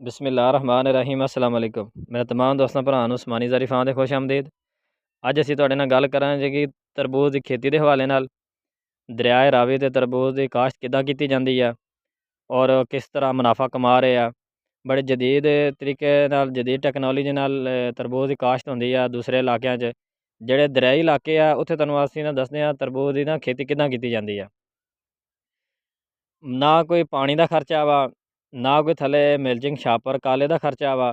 बिस्मिल्लाहिर्रहमानिर्रहीम अस्सलाम वालेकुम। मेरे तमाम दोस्तों भरावां नूं उस्मानी ज़ारी फां ते खुश आमदीद। अज असीं तुहाडे नाल गल करांगे कि तरबूज की खेती के हवाले नाल दरियाए रावी ते तरबूज की काश्त किद्दां कीती जांदी है और किस तरह मुनाफा कमा रहे हैं। बड़े जदीद तरीके नाल जदीद टैक्नोलॉजी नाल तरबूज की काश्त होंदी है दूसरे इलाकिਆਂ 'ਚ। ਜਿਹੜੇ दरियाई इलाके आ उत्थे तुहानूं असीं ना दसदे आं तरबूज की ना खेती किद्दां कीती जांदी है। ना कोई पानी का खर्चा वा, ना कोई थले मिल्चिंग छापर काले का खर्चा वा,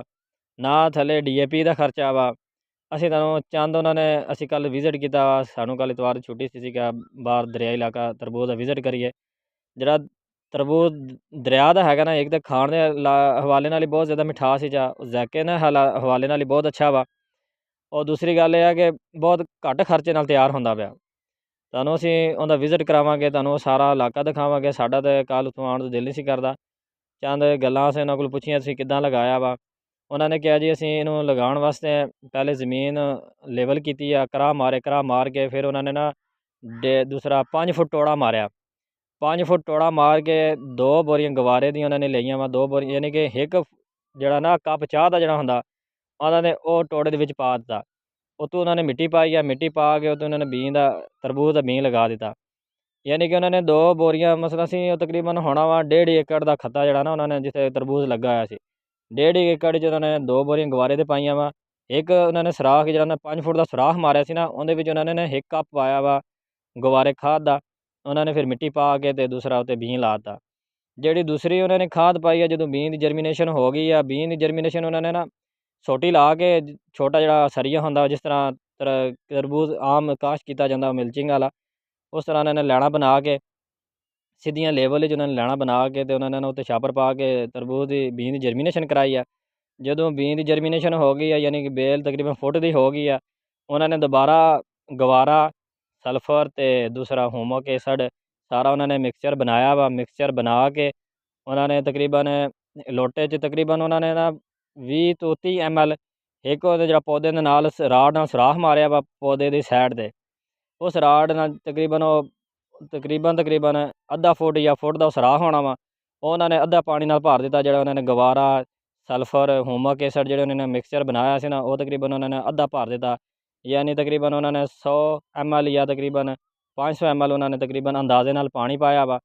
ना थले DAP का खर्चा वा। ਅਸੀਂ ਤੁਹਾਨੂੰ ਚੰਦ ਉਹਨਾਂ ਨੇ ਅਸੀਂ ਕੱਲ੍ਹ ਵਿਜ਼ਿਟ ਕੀਤਾ, ਸਾਨੂੰ ਕੱਲ੍ਹ ਇਤਵਾਰ ਛੁੱਟੀ ਸੀ ਸੀਗਾ ਬਾਹਰ ਦਰਿਆਈ ਇਲਾਕਾ ਤਰਬੂਜ ਦਾ ਵਿਜ਼ਿਟ ਕਰੀਏ। ਜਿਹੜਾ ਤਰਬੂਜ ਦਰਿਆ ਦਾ ਹੈਗਾ ਨਾ, ਇੱਕ ਤਾਂ ਖਾਣ ਦੇ ਹਵਾਲੇ ਨਾਲ ਹੀ ਬਹੁਤ ਜ਼ਿਆਦਾ ਮਿਠਾਸ ਸੀ ਜਾਂ ਜ਼ਾਇਕੇ ਨਾਲ ਹਵਾਲੇ ਨਾਲ ਹੀ ਬਹੁਤ ਅੱਛਾ ਵਾ। ਔਰ ਦੂਸਰੀ ਗੱਲ ਇਹ ਹੈ ਕਿ ਬਹੁਤ ਘੱਟ ਖਰਚੇ ਨਾਲ ਤਿਆਰ ਹੁੰਦਾ ਪਿਆ। ਤੁਹਾਨੂੰ ਅਸੀਂ ਉਹਦਾ ਵਿਜ਼ਿਟ ਕਰਾਵਾਂਗੇ, ਤੁਹਾਨੂੰ ਸਾਰਾ ਇਲਾਕਾ ਦਿਖਾਵਾਂਗੇ। ਸਾਡਾ ਤਾਂ ਕੱਲ੍ਹ ਉੱਥੋਂ ਆਉਣ ਦਾ ਦਿਲ ਨਹੀਂ ਸੀ ਕਰਦਾ। ਚੰਦ ਗੱਲਾਂ ਅਸੀਂ ਉਹਨਾਂ ਕੋਲ ਪੁੱਛੀਆਂ, ਤੁਸੀਂ ਕਿੱਦਾਂ ਲਗਾਇਆ ਵਾ। ਉਹਨਾਂ ਨੇ ਕਿਹਾ ਜੀ ਅਸੀਂ ਇਹਨੂੰ ਲਗਾਉਣ ਵਾਸਤੇ ਪਹਿਲੇ ਜ਼ਮੀਨ ਲੈਵਲ ਕੀਤੀ ਆ, ਕਰਾਹ ਮਾਰ ਕੇ ਫਿਰ ਉਹਨਾਂ ਨੇ ਨਾ ਦੂਸਰਾ 5 ਫੁੱਟ ਟੋੜਾ ਮਾਰਿਆ। 5 ਫੁੱਟ ਟੋੜਾ ਮਾਰ ਕੇ 2 ਬੋਰੀਆਂ ਗਵਾਰੇ ਦੀਆਂ ਉਹਨਾਂ ਨੇ ਲਈਆਂ ਵਾ। 2 ਬੋਰੀਆਂ ਯਾਨੀ ਕਿ ਇੱਕ ਜਿਹੜਾ ਨਾ ਕੱਪ ਚਾਹ ਦਾ ਜਿਹੜਾ ਹੁੰਦਾ ਉਹਨਾਂ ਨੇ ਉਹ ਟੋੜੇ ਦੇ ਵਿੱਚ ਪਾ ਦਿੱਤਾ। ਉੱਤੋਂ ਉਹਨਾਂ ਨੇ ਮਿੱਟੀ ਪਾਈ ਆ, ਮਿੱਟੀ ਪਾ ਕੇ ਉੱਤੋਂ ਉਹਨਾਂ ਨੇ ਬੀਂ ਦਾ ਤਰਬੂਜ ਦਾ ਬੀਂ ਲਗਾ ਦਿੱਤਾ। ਯਾਨੀ ਕਿ ਉਹਨਾਂ ਨੇ 2 ਬੋਰੀਆਂ ਮਸਲਾ ਸੀ ਉਹ ਤਕਰੀਬਨ ਹੋਣਾ ਵਾ 1.5 ਏਕੜ ਦਾ ਖੱਤਾ ਜਿਹੜਾ ਨਾ ਉਹਨਾਂ ਨੇ ਜਿੱਥੇ ਤਰਬੂਜ ਲੱਗਾ ਹੋਇਆ ਸੀ। 1.5 ਏਕੜ 'ਚ ਉਹਨਾਂ ਨੇ 2 ਬੋਰੀਆਂ ਗਵਾਰੇ ਦੇ ਪਾਈਆਂ ਵਾ। ਇੱਕ ਉਹਨਾਂ ਨੇ ਸੁਰਾਖ ਜਿਹੜਾ ਨਾ 5 ਫੁੱਟ ਦਾ ਸੁਰਾਖ ਮਾਰਿਆ ਸੀ ਨਾ, ਉਹਦੇ ਵਿੱਚ ਉਹਨਾਂ ਨੇ 1 ਕੱਪ ਪਾਇਆ ਵਾ ਗਵਾਰੇ ਖਾਦ ਦਾ। ਉਹਨਾਂ ਨੇ ਫਿਰ ਮਿੱਟੀ ਪਾ ਕੇ ਅਤੇ ਦੂਸਰਾ ਉੱਤੇ ਬੀਂ ਲਾ ਦਿੱਤਾ। ਜਿਹੜੀ ਦੂਸਰੀ ਉਹਨਾਂ ਨੇ ਖਾਦ ਪਾਈ ਆ, ਜਦੋਂ ਬੀਂ ਦੀ ਜਰਮੀਨੇਸ਼ਨ ਹੋ ਗਈ ਆ, ਬੀਂ ਦੀ ਜਰਮੀਨੇਸ਼ਨ ਉਹਨਾਂ ਨੇ ਨਾ ਸੋਟੀ ਲਾ ਕੇ ਛੋਟਾ ਜਿਹੜਾ ਸਰੀਆ ਹੁੰਦਾ ਜਿਸ ਤਰ੍ਹਾਂ ਤਰਬੂਜ ਆਮ ਕਾਸ਼ਤ ਕੀਤਾ ਜਾਂਦਾ ਮਿਲਚਿੰਗ ਵਾਲਾ, ਉਸ ਤਰ੍ਹਾਂ ਉਹਨਾਂ ਨੇ ਲੈਣਾ ਬਣਾ ਕੇ ਸਿੱਧੀਆਂ ਲੇਵਲ ਵਿੱਚ ਉਹਨਾਂ ਨੇ ਲੈਣਾ ਬਣਾ ਕੇ ਅਤੇ ਉਹਨਾਂ ਨੇ ਉੱਤੇ ਛਾਪਰ ਪਾ ਕੇ ਤਰਬੂਜ ਦੀ ਬੀਂ ਦੀ ਜਰਮੀਨੇਸ਼ਨ ਕਰਾਈ ਆ। ਜਦੋਂ ਬੀਂ ਦੀ ਜਰਮੀਨੇਸ਼ਨ ਹੋ ਗਈ ਆ, ਯਾਨੀ ਕਿ ਬੇਲ ਤਕਰੀਬਨ ਫੁੱਟ ਦੀ ਹੋ ਗਈ ਆ, ਉਹਨਾਂ ਨੇ ਦੁਬਾਰਾ ਗਵਾਰਾ, ਸਲਫਰ ਅਤੇ ਦੂਸਰਾ ਹੋਮਕ ਐਸਿਡ ਸਾਰਾ ਉਹਨਾਂ ਨੇ ਮਿਕਸਚਰ ਬਣਾਇਆ ਵਾ। ਮਿਕਸਚਰ ਬਣਾ ਕੇ ਉਹਨਾਂ ਨੇ ਤਕਰੀਬਨ ਲੋਟੇ 'ਚ ਤਕਰੀਬਨ ਉਹਨਾਂ ਨੇ ਨਾ 20 ਤੋਂ 30 ml ਇੱਕ ਉਹਦੇ ਜਿਹੜਾ ਪੌਦੇ ਦੇ ਨਾਲ ਰਾਡ ਨਾਲ ਸੁਰਾਖ ਮਾਰਿਆ ਵਾ ਪੌਦੇ ਦੀ ਸਾਈਡ 'ਤੇ। ਉਸ ਰਾਡ ਨਾਲ ਤਕਰੀਬਨ ਅੱਧਾ ਫੁੱਟ ਜਾਂ ਫੁੱਟ ਦਾ ਸੁਰਾਖ ਹੋਣਾ ਵਾ। ਉਹ ਉਹਨਾਂ ਨੇ ਅੱਧਾ ਪਾਣੀ ਨਾਲ ਭਰ ਦਿੱਤਾ। ਜਿਹੜਾ ਉਹਨਾਂ ਨੇ ਗਵਾਰਾ, ਸਲਫਰ, ਹੋਮਕ ਐਸਿਡ ਜਿਹੜੇ ਉਹਨਾਂ ਨੇ ਮਿਕਸਚਰ ਬਣਾਇਆ ਸੀ ਨਾ, ਉਹ ਤਕਰੀਬਨ ਉਹਨਾਂ ਨੇ ਅੱਧਾ ਭਰ ਦਿੱਤਾ। ਯਾਨੀ ਤਕਰੀਬਨ ਉਹਨਾਂ ਨੇ 100 ml ਜਾਂ ਤਕਰੀਬਨ 500 ml ਉਹਨਾਂ ਨੇ ਤਕਰੀਬਨ ਅੰਦਾਜ਼ੇ ਨਾਲ ਪਾਣੀ ਪਾਇਆ ਵਾ।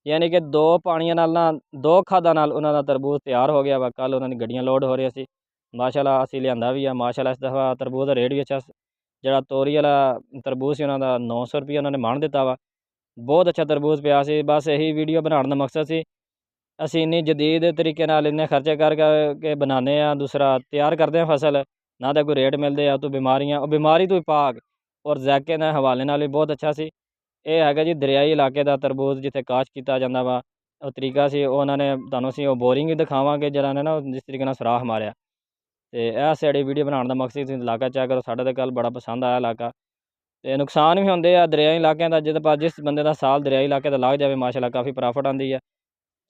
ਯਾਨੀ ਕਿ 2 ਪਾਣੀਆਂ ਨਾਲ ਨਾ 2 ਖਾਦਾਂ ਨਾਲ ਉਹਨਾਂ ਦਾ ਤਰਬੂਜ ਤਿਆਰ ਹੋ ਗਿਆ ਵਾ। ਕੱਲ੍ਹ ਉਹਨਾਂ ਦੀ ਗੱਡੀਆਂ ਲੋਡ ਹੋ ਰਹੀਆਂ ਸੀ। ਮਾਸ਼ਾਅੱਲਾ ਅਸੀਂ ਲਿਆਂਦਾ ਵੀ ਆ। ਮਾਸ਼ਾਅੱਲਾ ਇਸ ਦਫਾ ਤਰਬੂਜ ਦਾ ਰੇਟ ਵੀ ਅੱਛਾ। ਜਿਹੜਾ ਤੋਰੀ ਵਾਲਾ ਤਰਬੂਜ ਸੀ ਉਹਨਾਂ ਦਾ 900 ਰੁਪਈਆ ਉਹਨਾਂ ਨੇ ਮਣ ਦਿੱਤਾ ਵਾ। ਬਹੁਤ ਅੱਛਾ ਤਰਬੂਜ ਪਿਆ ਸੀ। ਬਸ ਇਹੀ ਵੀਡੀਓ ਬਣਾਉਣ ਦਾ ਮਕਸਦ ਸੀ, ਅਸੀਂ ਇੰਨੀ ਜਦੀਦ ਤਰੀਕੇ ਨਾਲ ਇੰਨੇ ਖਰਚੇ ਕਰਕੇ ਬਣਾਉਂਦੇ ਹਾਂ, ਦੂਸਰਾ ਤਿਆਰ ਕਰਦੇ ਹਾਂ ਫਸਲ, ਨਾ ਤਾਂ ਕੋਈ ਰੇਟ ਮਿਲਦੇ ਆ, ਤੋਂ ਬਿਮਾਰੀਆਂ, ਉਹ ਬਿਮਾਰੀ ਤੋਂ ਹੀ ਪਾਕ ਔਰ ਜ਼ਾਇਕੇ ਦੇ ਹਵਾਲੇ ਨਾਲ ਵੀ ਬਹੁਤ ਅੱਛਾ ਸੀ। ਇਹ ਹੈਗਾ ਜੀ ਦਰਿਆਈ ਇਲਾਕੇ ਦਾ ਤਰਬੂਜ ਜਿੱਥੇ ਕਾਸ਼ਤ ਕੀਤਾ ਜਾਂਦਾ ਵਾ। ਉਹ ਤਰੀਕਾ ਸੀ, ਉਹ ਉਹਨਾਂ ਨੇ ਤੁਹਾਨੂੰ ਅਸੀਂ ਉਹ ਬੋਰਿੰਗ ਵੀ ਦਿਖਾਵਾਂਗੇ ਜਿਹੜਾ ਨੇ ਨਾ ਜਿਸ ਤਰੀਕੇ ਨਾਲ ਸੁਰਾਖ ਮਾਰਿਆ। ਅਤੇ ਇਹ ਸਾਡੀ ਵੀਡੀਓ ਬਣਾਉਣ ਦਾ ਮਕਸਦ ਸੀ। ਇਲਾਕਾ ਚੈੱਕ ਕਰੋ, ਸਾਡਾ ਤਾਂ ਕੱਲ੍ਹ ਬੜਾ ਪਸੰਦ ਆਇਆ ਇਲਾਕਾ। ਅਤੇ ਨੁਕਸਾਨ ਵੀ ਹੁੰਦੇ ਆ ਦਰਿਆਈ ਇਲਾਕਿਆਂ ਦਾ, ਜਿਸ ਬੰਦੇ ਦਾ ਸਾਲ ਦਰਿਆਈ ਇਲਾਕੇ ਦਾ ਲੱਗ ਜਾਵੇ ਮਾਸ਼ਾਅੱਲਾ ਕਾਫੀ ਪ੍ਰੋਫਿਟ ਆਉਂਦੀ ਹੈ।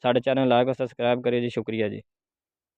ਸਾਡੇ ਚੈਨਲ ਨੂੰ ਲਾਈਕ ਔਰ ਸਬਸਕ੍ਰਾਈਬ ਕਰਿਓ ਜੀ। ਸ਼ੁਕਰੀਆ ਜੀ।